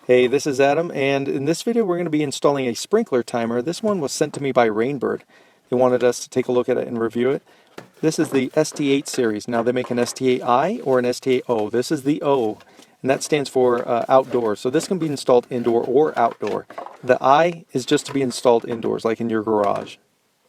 Hey, this is Adam, and in this video we're going to be installing a sprinkler timer. This one was sent to me by Rainbird. They wanted us to take a look at it and review it. This is the ST8 series. Now they make an ST8i or an ST8o. This is the O, and that stands for outdoor. So this can be installed indoor or outdoor. The I is just to be installed indoors, like in your garage.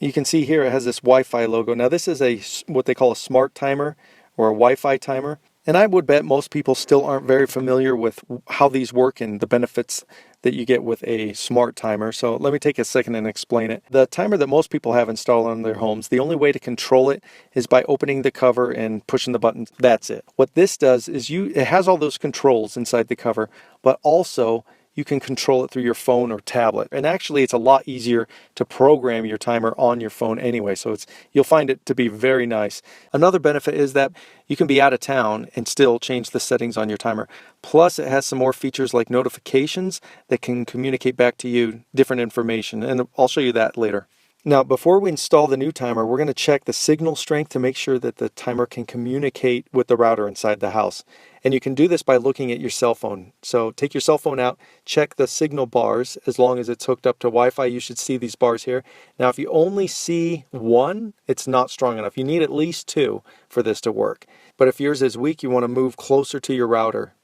You can see here it has this Wi-Fi logo. Now this is what they call a smart timer or a Wi-Fi timer. And I would bet most people still aren't very familiar with how these work and the benefits that you get with a smart timer. So let me take a second and explain it. The timer that most people have installed on their homes, the only way to control it is by opening the cover and pushing the buttons. That's it. What this does is it has all those controls inside the cover, but also you can control it through your phone or tablet. And actually it's a lot easier to program your timer on your phone anyway, so you'll find it to be very nice. Another benefit is that you can be out of town and still change the settings on your timer. Plus it has some more features like notifications that can communicate back to you different information, and I'll show you that later. Now, before we install the new timer, we're going to check the signal strength to make sure that the timer can communicate with the router inside the house. And you can do this by looking at your cell phone. So take your cell phone out, check the signal bars. As long as it's hooked up to Wi-Fi, you should see these bars here. Now, if you only see one, it's not strong enough. You need at least two for this to work. But if yours is weak, you want to move closer to your router.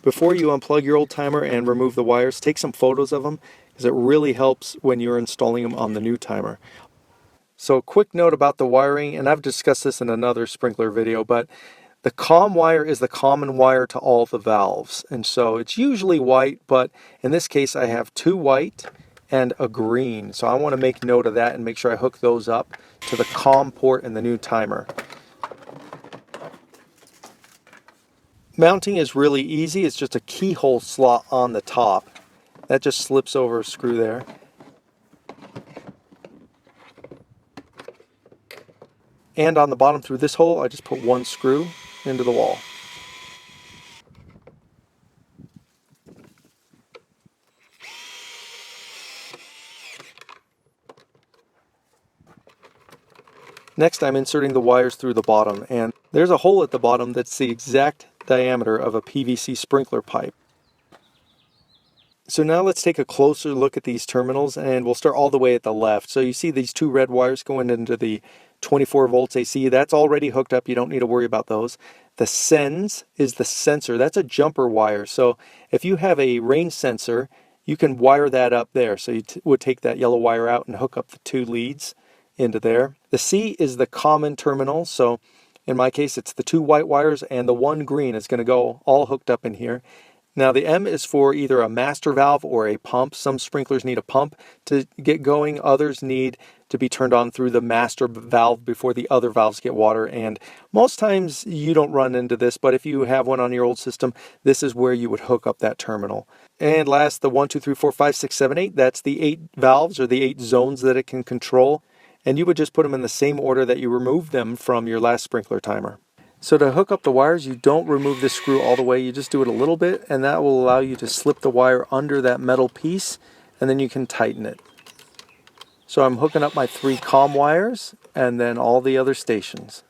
Before you unplug your old timer and remove the wires, take some photos of them, because it really helps when you're installing them on the new timer. So a quick note about the wiring, and I've discussed this in another sprinkler video, but the COM wire is the common wire to all the valves. And so it's usually white, but in this case I have two white and a green. So I want to make note of that and make sure I hook those up to the COM port in the new timer. Mounting is really easy. It's just a keyhole slot on the top. That just slips over a screw there. And on the bottom through this hole, I just put one screw into the wall. Next, I'm inserting the wires through the bottom, and there's a hole at the bottom that's the exact diameter of a PVC sprinkler pipe. So now let's take a closer look at these terminals, and we'll start all the way at the left. So you see these two red wires going into the 24 volts AC. That's already hooked up. You don't need to worry about those. The sens is the sensor. That's a jumper wire. So if you have a range sensor, you can wire that up there. So you would take that yellow wire out and hook up the two leads into there. The C is the common terminal. So in my case, it's the two white wires and the one green is going to go all hooked up in here. Now the M is for either a master valve or a pump. Some sprinklers need a pump to get going. Others need to be turned on through the master valve before the other valves get water. And most times you don't run into this, but if you have one on your old system, this is where you would hook up that terminal. And last, the 1, 2, 3, 4, 5, 6, 7, 8, that's the 8 valves or the 8 zones that it can control. And you would just put them in the same order that you removed them from your last sprinkler timer. So to hook up the wires, you don't remove this screw all the way, you just do it a little bit, and that will allow you to slip the wire under that metal piece, and then you can tighten it. So I'm hooking up my 3 COM wires, and then all the other stations.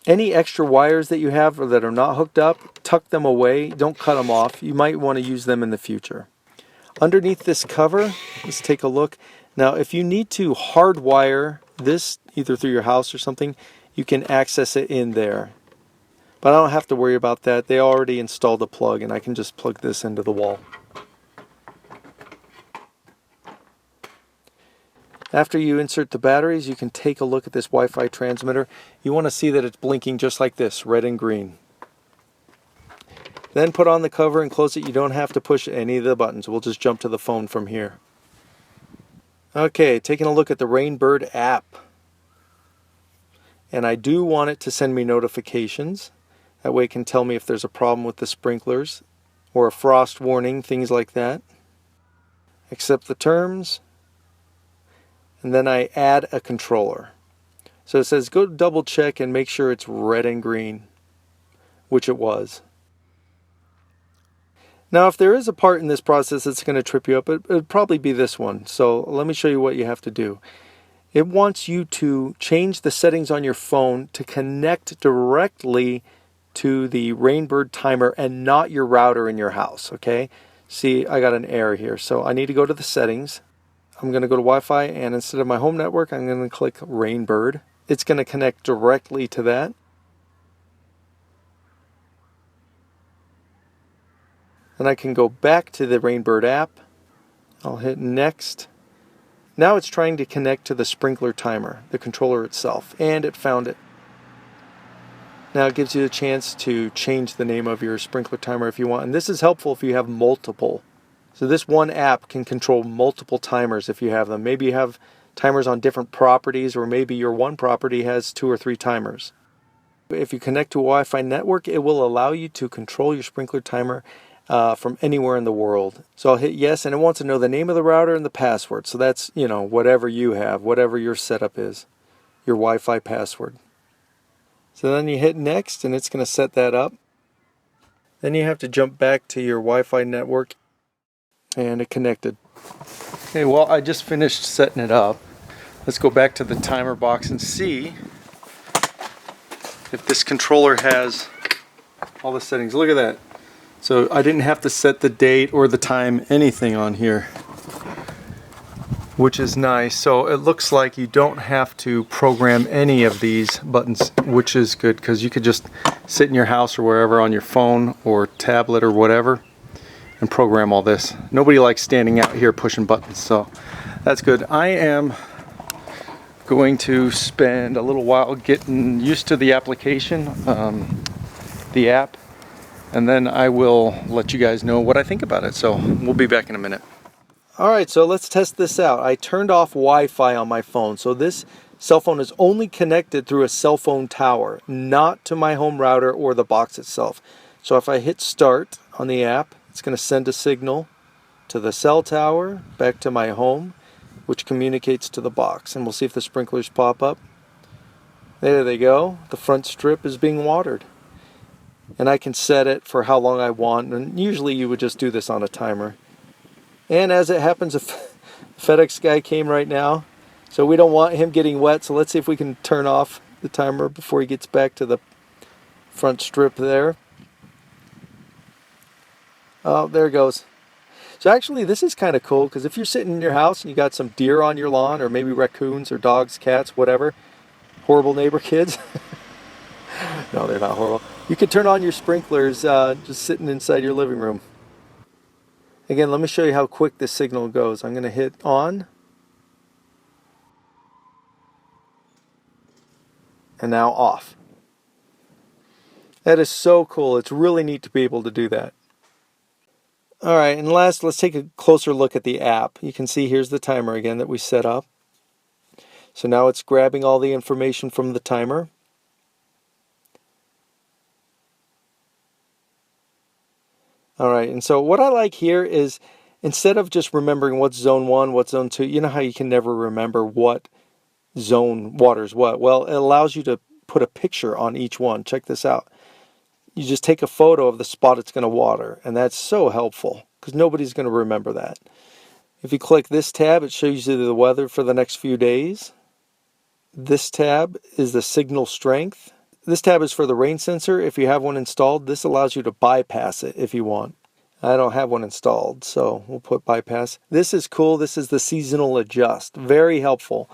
Any extra wires that you have that are not hooked up, tuck them away, don't cut them off. You might want to use them in the future. Underneath this cover, let's take a look. Now if you need to hardwire this, either through your house or something, you can access it in there. But I don't have to worry about that. They already installed a plug, and I can just plug this into the wall. After you insert the batteries, you can take a look at this Wi-Fi transmitter. You want to see that it's blinking just like this, red and green. Then put on the cover and close it. You don't have to push any of the buttons. We'll just jump to the phone from here. Okay, taking a look at the Rainbird app. And I do want it to send me notifications. That way it can tell me if there's a problem with the sprinklers or a frost warning, things like that. Accept the terms. And then I add a controller. So it says go double check and make sure it's red and green, which it was. Now if there is a part in this process that's going to trip you up, it would probably be this one. So let me show you what you have to do. It wants you to change the settings on your phone to connect directly to the Rainbird timer and not your router in your house, okay? See, I got an error here. So I need to go to the settings. I'm going to go to Wi-Fi, and instead of my home network, I'm going to click Rainbird. It's going to connect directly to that. Then I can go back to the Rainbird app. I'll hit next. Now it's trying to connect to the sprinkler timer, the controller itself, and it found it. Now it gives you a chance to change the name of your sprinkler timer if you want, and this is helpful if you have multiple. So this one app can control multiple timers if you have them. Maybe you have timers on different properties, or maybe your one property has 2 or 3 timers. If you connect to a Wi-Fi network, it will allow you to control your sprinkler timer from anywhere in the world. So I'll hit yes, and it wants to know the name of the router and the password. So that's, whatever you have, whatever your setup is, your Wi-Fi password. So then you hit next, and it's going to set that up. Then you have to jump back to your Wi-Fi network, and it connected. Okay, well, I just finished setting it up. Let's go back to the timer box and see if this controller has all the settings. Look at that. So I didn't have to set the date or the time, anything on here, which is nice. So it looks like you don't have to program any of these buttons, which is good, because you could just sit in your house or wherever on your phone or tablet or whatever and program all this. Nobody likes standing out here pushing buttons, so that's good. I am going to spend a little while getting used to the application, the app, and then I will let you guys know what I think about it. So we'll be back in a minute. Alright, so let's test this out. I turned off Wi-Fi on my phone, so this cell phone is only connected through a cell phone tower, not to my home router or the box itself. So if I hit start on the app, it's going to send a signal to the cell tower, back to my home, which communicates to the box. And we'll see if the sprinklers pop up. There they go. The front strip is being watered. And I can set it for how long I want, and usually you would just do this on a timer. And as it happens, a FedEx guy came right now, so we don't want him getting wet, so let's see if we can turn off the timer before he gets back to the front strip there. Oh, there it goes. So actually this is kind of cool, because if you're sitting in your house and you got some deer on your lawn, or maybe raccoons or dogs, cats, whatever, horrible neighbor kids. No, they're not horrible. You can turn on your sprinklers just sitting inside your living room. Again, let me show you how quick this signal goes. I'm going to hit on. And now off. That is so cool. It's really neat to be able to do that. Alright, and last, let's take a closer look at the app. You can see here's the timer again that we set up. So now it's grabbing all the information from the timer. Alright, and so what I like here is, instead of just remembering what's zone 1, what's zone 2, you know how you can never remember what zone waters what? Well, it allows you to put a picture on each one. Check this out. You just take a photo of the spot it's going to water, and that's so helpful, because nobody's going to remember that. If you click this tab, it shows you the weather for the next few days. This tab is the signal strength. This tab is for the rain sensor. If you have one installed, this allows you to bypass it if you want. I don't have one installed, so we'll put bypass. This is cool. This is the seasonal adjust. Very helpful.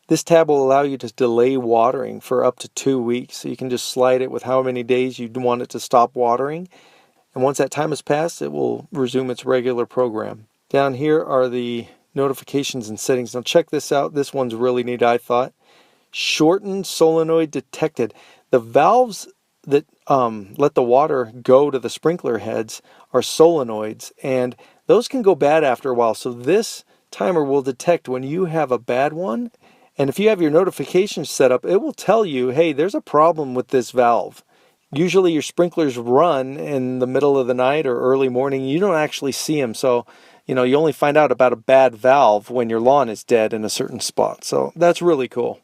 This tab will allow you to delay watering for up to 2 weeks. So you can just slide it with how many days you want it to stop watering. And once that time has passed, it will resume its regular program. Down here are the notifications and settings. Now check this out. This one's really neat, I thought. Shortened solenoid detected. The valves that let the water go to the sprinkler heads are solenoids, and those can go bad after a while. So this timer will detect when you have a bad one, and if you have your notifications set up, it will tell you, hey, there's a problem with this valve. Usually your sprinklers run in the middle of the night or early morning. You don't actually see them, so you only find out about a bad valve when your lawn is dead in a certain spot. So that's really cool.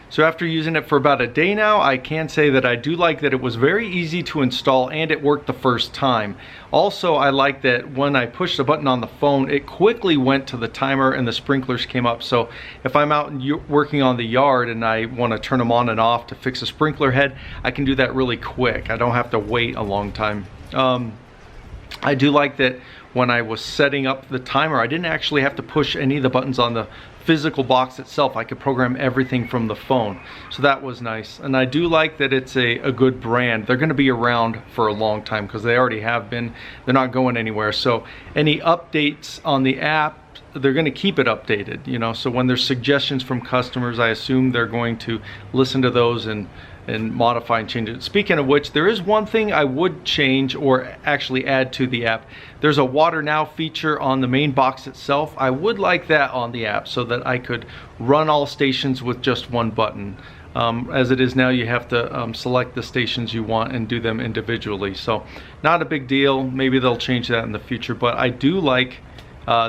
So after using it for about a day now, I can say that I do like that it was very easy to install and it worked the first time. Also, I like that when I pushed the button on the phone, it quickly went to the timer and the sprinklers came up. So if I'm out working on the yard and I want to turn them on and off to fix a sprinkler head, I can do that really quick. I don't have to wait a long time. I do like that when I was setting up the timer. I didn't actually have to push any of the buttons on the physical box itself. I could program everything from the phone. So that was nice. And I do like that it's a good brand. They're going to be around for a long time because they already have been. They're not going anywhere. So any updates on the app, they're going to keep it updated, you know. So when there's suggestions from customers, I assume they're going to listen to those and modify and change it. Speaking of which, there is one thing I would change or actually add to the app. There's a Water Now feature on the main box itself. I would like that on the app so that I could run all stations with just one button. As it is now, you have to select the stations you want and do them individually. So not a big deal. Maybe they'll change that in the future, but I do like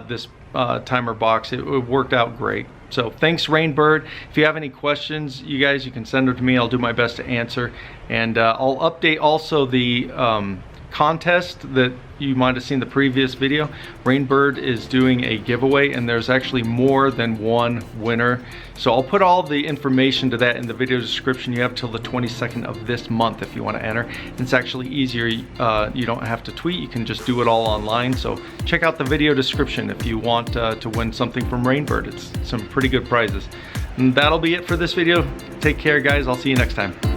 this timer box. It worked out great. So thanks, Rainbird. If you have any questions, you guys, you can send them to me. I'll do my best to answer. And I'll update also the contest that you might have seen the previous video. Rainbird is doing a giveaway, and there's actually more than one winner. So I'll put all the information to that in the video description. You have till the 22nd of this month if you want to enter. It's actually easier. You don't have to tweet. You can just do it all online. So check out the video description if you want to win something from Rainbird. It's some pretty good prizes. And that'll be it for this video. Take care, guys. I'll see you next time.